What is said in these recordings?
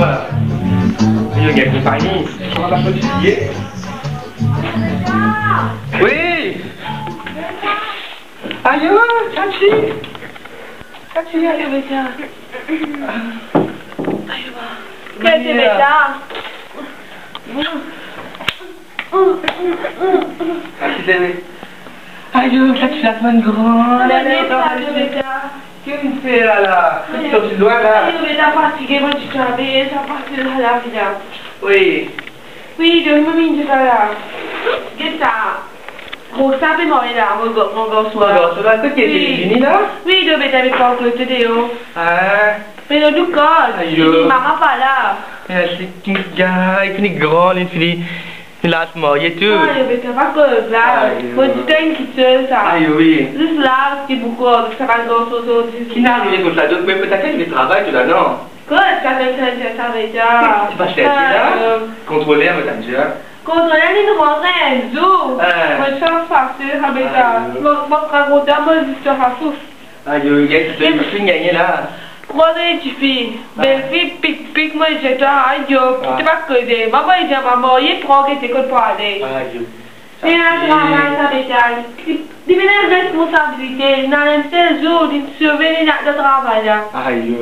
là. Il y a une compagnie. On va pas continuer. Oui. Aïe, Chachi. Chachi, aïe, Beta. Qu'est-ce que Beta? Aïe, Chachi, la semaine grande. Qu'est-ce que tu fais là? Tu sors du doigt là? Aïe, Beta, fatigué, moi tu travailles, ça passe de la vie là. Oui. Oui, je me mets de là. Qu'est-ce que ça? Bon, ça fait moi là, mon gosse. Mon gosse, là, qu'est-ce que tu fini là? Oui, je vais t'aller pas que tu dis. Ah. Mais le tout cas, maman pas là. C'est une gars, il est grand, il finit. Il a se marié et tout. Ah, je vais te faire que là. Faut que tu aies qui seul ça. Aïe, oui. Juste là, c'est beaucoup, ça va dans ce sens. Qui n'a arrivé comme ça, donc peut-être qu'il travaille tout là, non? Quoi, ça va déjà. Tu vas chercher là? Contrôler un messenger. Contrôler les rentrées un jour. Moi, je suis facile, ça va déjà. Moi, je raconte un peu l'histoire à souffle. Aïe, il y a une fille gagnée là. Moi, je suis belle fille, pique, moi, je suis aïe, tu vas causer. Maman, il dit à maman, il prend que tu écoutes pour aller. Aïe. C'est un travail, ça va déjà. Il y a une responsabilité. Dans un seul jour, il surveille le travail là. Aïe.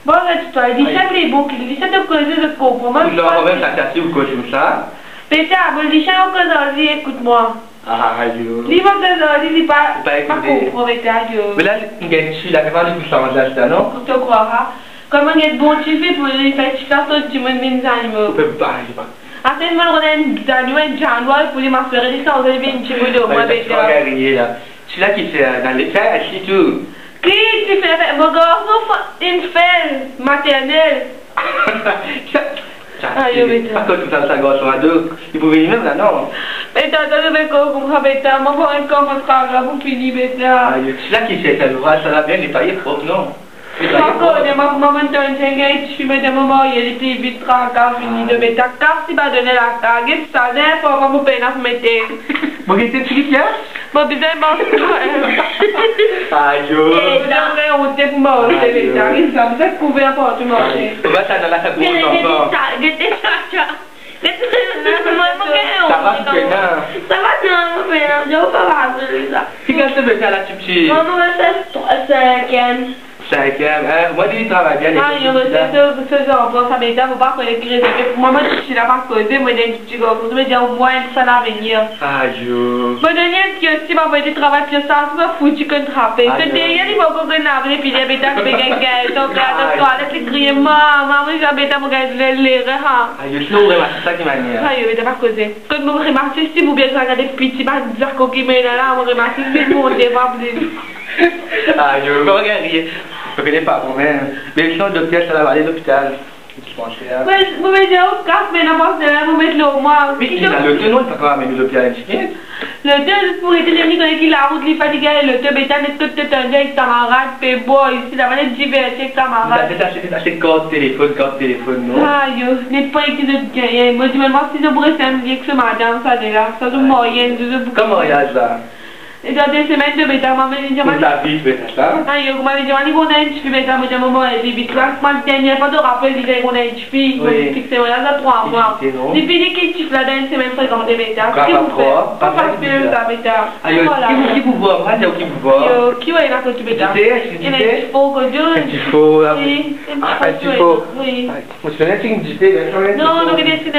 Bon, reste-toi, il dit ça les boucles, il dit ça de causer de comprendre. Tu dois quand même s'attacher ou quoi comme ça? Péta, bon, il dit ça au cas écoute-moi. Ah, aïe. Dis moi que il dit pas comprendre, Péta. Mais là, il y a une fille là qui va nous changer là, non? Tu croiras. Comment est bon tu fais pour les faire tout du monde mes animaux? On peut pas, je sais pas. Après, moi, on a un animal januar pour les m'assurer ça, on a bien du monde, moi, Péta. C'est là qui fait dans les faits, c'est tout. Qui tu fais? Mon garçon, une felle maternelle. Aïe, Péta. Pas que tout ça, ça gosse à deux. Il faut venir même là, non? Péta, tu veux qu'on comprenne, Péta. Moi, pour un corps, votre travail, vous finissez, Péta. Aïe, c'est là qui fait ça, ça va bien nettoyer propre, non? Encore, maman, tu fais de maman, il y a des petits vitres à fini de Péta. Car si va donner la tag, ça n'est pas pour peine à se mettre. Bon, qu'est-ce que tu dis, Pierre? Bon, bizarre, aïe, et là, on t'est mort, c'est Péta. Ça vous a couvert pour tout manger. On va t'en aller à la bourse encore. Ça va, tu fais là. Ça va, non, mais non, je vais pas faire ça. Qu'est-ce que tu veux faire là, tu petit? Maman, c'est cinquième. Cinquième, moi, je travaille bien. Ah, il y a ce genre, ça m'aide, faut pas qu'on écrit. Moi, je suis là pas causé, moi, j'ai un petit gars, je me dis au moins ça va venir. Aïe. Moi, dernier qui aussi m'a envoyé du travail, puis ça, c'est pas foutu qu'on trappe. C'est derrière, il faut qu'on ait puis il y a des bêtas qui gagnent, donc là, dans la toilette, les crier, maman, j'ai bêta, mon gars, les reins. Aïe, c'est vraiment ça qui m'a dit. Aïe, mais t'as pas causé. Quand vous remarquez, si vous bien regardez petit, bah, dire qu'on qui met là, on remarque, c'est bon, on débat plus. Aïe, je vais regarder. Je ne connais pas moi-même. Mais sinon, le docteur, ça va aller à l'hôpital. Oui, vous mettez au casque, mais n'importe quoi, vous mettez le moi. Oui, il a le tenant, il ne peut pas amener l'hôpital. Le deux, pour être les nids qui la route, les fatigués, le deux, bétan, est tout un avec camarade, puis bon, ici, la manette divertir camarade. C'est assez carte téléphone, non? Aïe, n'est pas écrit de gagner. Moi, je me demande si je pourrais samedi que ce matin, ça déjà. Ça, c'est moyen, je veux beaucoup. Comment mariage là? Et dans des semaines de bêta, maman, je dis, la vie, tu fais ça? aïe, vous m'avez dit, on a une fille, bêta, mais maman, elle dit, vite, là, moi, la dernière fois de rappel, il disait qu'on a une fille, c'est voilà, ça 3 mois. Depuis qu'il chiffre là, dans une semaine fréquentée, bêta. Qu'est-ce que vous faites? Pas facile, ça, bêta. Aïe, qui vous voit? Moi, j'ai qui vous voit? Qui est là que tu bêta? Il y a un faux que Dieu. Un faux, là. Un faux. Oui. Moi, je connais une dité, non, nous, il est de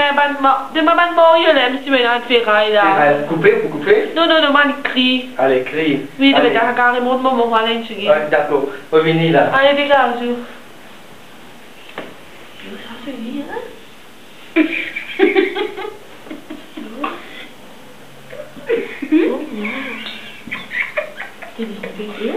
ma bande mort, il aime si maintenant de ferraille là. Couper, vous coupez? Non, moi, il crie. Allez, crie. Oui, tu vas carrément de mon aller une chigui. D'accord, revenez là. Allez, dégage. Ça se lit, hein? T'es bien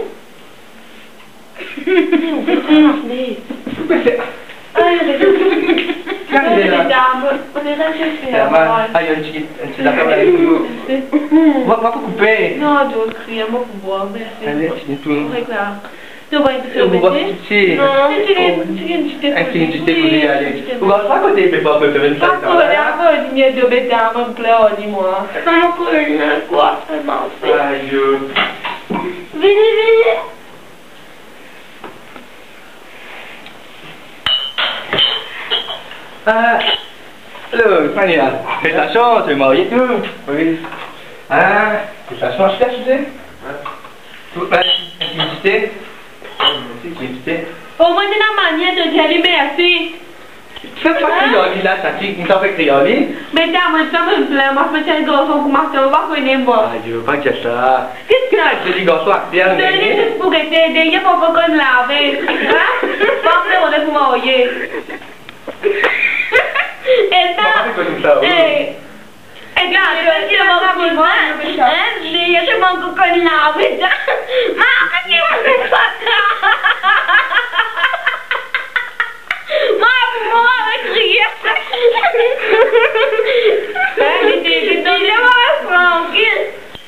Ah, il y a un petit lapin avec nous. On va pas couper. Non, je vais crier, moi pour boire, merci. Allez, c'est tout. Tu vas être on va petit. Non, c'est un petit pour aller. On va pas côté, mais pas faire une salle. Pas de mieux de bêta, me plaît, dis-moi. Ça m'a connu, quoi, ça m'a fait. Aïe. Venez. Ah, hello, Fania. Félicitations, tu es marié tout. Oui. Ah, félicitations, je t'ai acheté. Toute ma activité. Merci, activité. Au moins, c'est la manière de dire merci. Fais pas crioli là, ça dit, il t'en fait crioli. Mais t'as moi, ça me plaît, moi, je fais un garçon pour marcher, on va connaître moi. Ah, je veux pas que ça. Qu'est-ce que Je dis garçon à bien. je te dis juste pour t'aider, il y a pas beaucoup de laver. Hein? Parfait, on est pour marier. Et ça, et là, je vais mon cousin, il y a mon cousin là, mais ça, qu'est-ce qu'il va faire ça? Maman, avec rire. J'étais tranquille.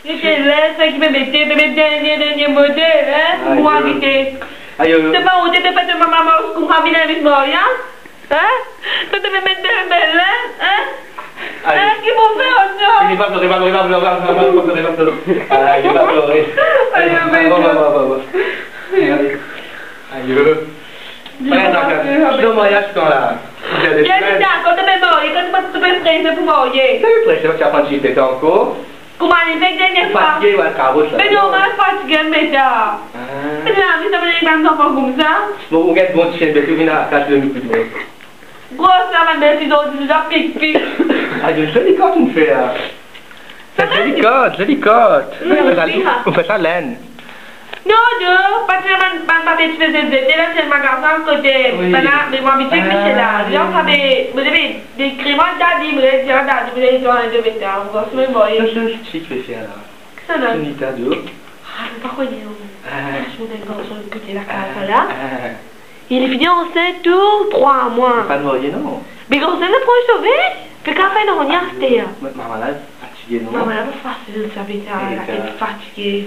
J'étais là, ça qui me mettait, dernier modèle, hein, moi, j'étais. C'est pas où t'étais pas de ma maman, je comprends bien avec moi, hein? Hein? Tu te mets de belle, hein? Hein? Qui m'ont fait en ça? Il va pleurer, va pleurer. Ah, il va pleurer. Aïe. Le mariage quand là? Bien sûr, quand tu m'es marié, quand tu peux prêter pour marier. Tu es prêté, tu as pas dit que tu étais encore? Comment il fait que dernière fois? Fatigué ou à cabot là? Mais non, je suis fatigué, mais ça. C'est la vie, ça veut dire que les enfants comme ça. Bon, vous êtes bon, tu viens de venir à la tâche de nous plus de Gros, ça m'a bien dit d'autres, je dois pique. Ah, je jolie cote, on fait. C'est jolie cote. On fait ça laine. Non, parce que je faisais là, c'est le magasin à côté. Mais moi, je suis là. Là, vous avez des créments d'adi, vous avez dit, vous avez dit, on a deux bêtas. On va se mettre moyen. C'est ce que tu fais là. Ça là. C'est une idée d'eau. Ah, je ne sais pas quoi dire. Je me dégonce sur le côté de la case là. Il est fini enceinte tout 3 mois. Pas de marié, non. Mais quand c'est le point sauvé, fait qu'à faire non, on y a resté. Maman là, fatiguée, non? Maman là, pas facile, ça fait la tête fatiguée.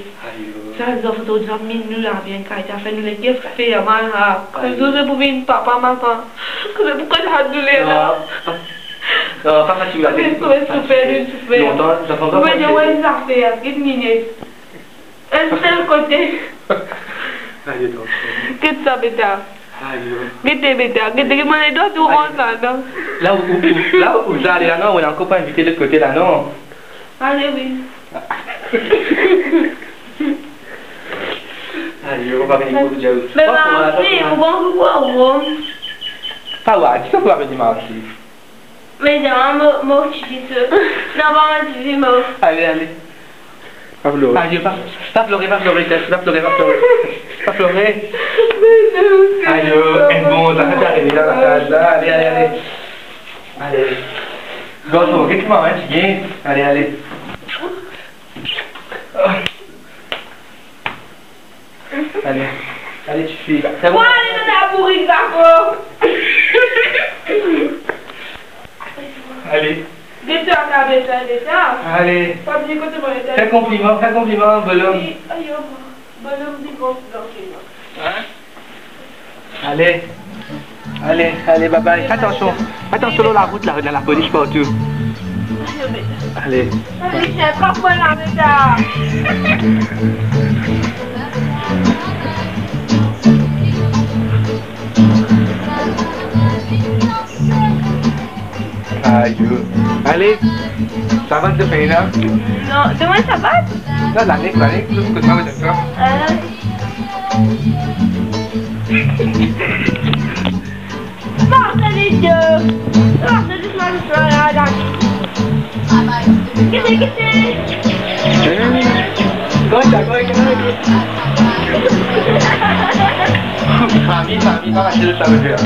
Ça, les enfants ont dit, nous là, bien, quand il a fait nous les gifs, fait à mal, quand ils ont pour une papa, maman. Pourquoi il a doulé là? Non, pas fatigué, là. Souffert. Longtemps, j'attends pas. Mais ouais, ça fait, quelques minutes. Un seul côté. Aïe, donc. Qu'est-ce que ça, bêta? Aïe. Bêta, les doigts tout rond, ça, non? Là où vous allez là, non, on est encore pas invité de l'autre côté là, non? Allez, oui. Allez, on va venir pour le jeu. Mais merci, on va voir. Pas ouais, tu peux pas venir merci. Mais j'ai un mot qui dit ça. Non, pas un petit mot. Allez. Pas pleurer. Allez, pas pleurer. Allez, bon, ça fait arriver dans la cage là. Allez. Garçon, qu'est-ce que tu m'as dit? Allez. Allez, tu fais. C'est bon? Allez, on a pourri, d'accord. Allez. Déjà, Allez. Pas dire que tu m'as été. Fais compliment, bonhomme. Aïe, bonhomme, dis bon, Hein? Allez, bye bye. Attention sur la route, là, dans la police partout. Allez. Allez, c'est pas pour la déjà. Aïe. Allez, ça va te faire là? Non, demain ça va? Non, l'année, tout ce que ça va te faire. Force les deux. Force doucement, là. Qu'est-ce que c'est? Famille, ça veut dire.